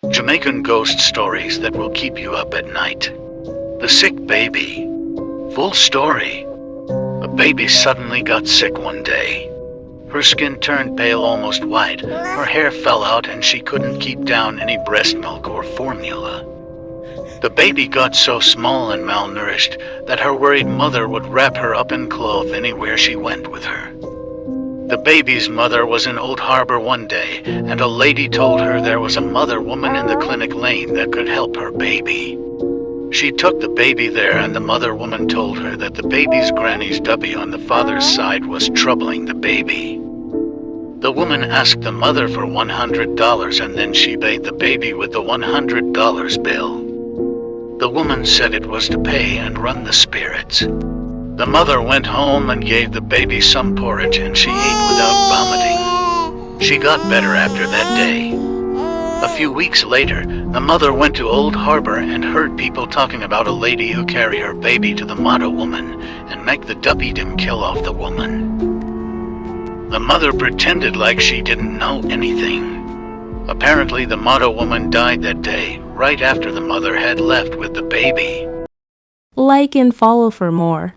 Jamaican ghost stories that will keep you up at night. The sick baby. Full story. A baby suddenly got sick one day. Her skin turned pale, almost white. Her hair fell out and she couldn't keep down any breast milk or formula. The baby got so small and malnourished that her worried mother would wrap her up in cloth anywhere she went with her. The baby's mother was in Old Harbor one day, and a lady told her there was a mother woman in the clinic lane that could help her baby. She took the baby there, and the mother woman told her that the baby's granny's DUPPY on the father's side was troubling the baby. The woman asked the mother for $100, and then she paid the baby with the $100 bill. The woman said it was to pay and run the spirits. The mother went home and gave the baby some porridge, and she ate without vomiting. She got better after that day. A few weeks later, the mother went to Old Harbor and heard people talking about a lady who carried her baby to the motto woman and make the duppydom kill off the woman. The mother pretended like she didn't know anything. Apparently, the motto woman died that day, right after the mother had left with the baby. Like and follow for more.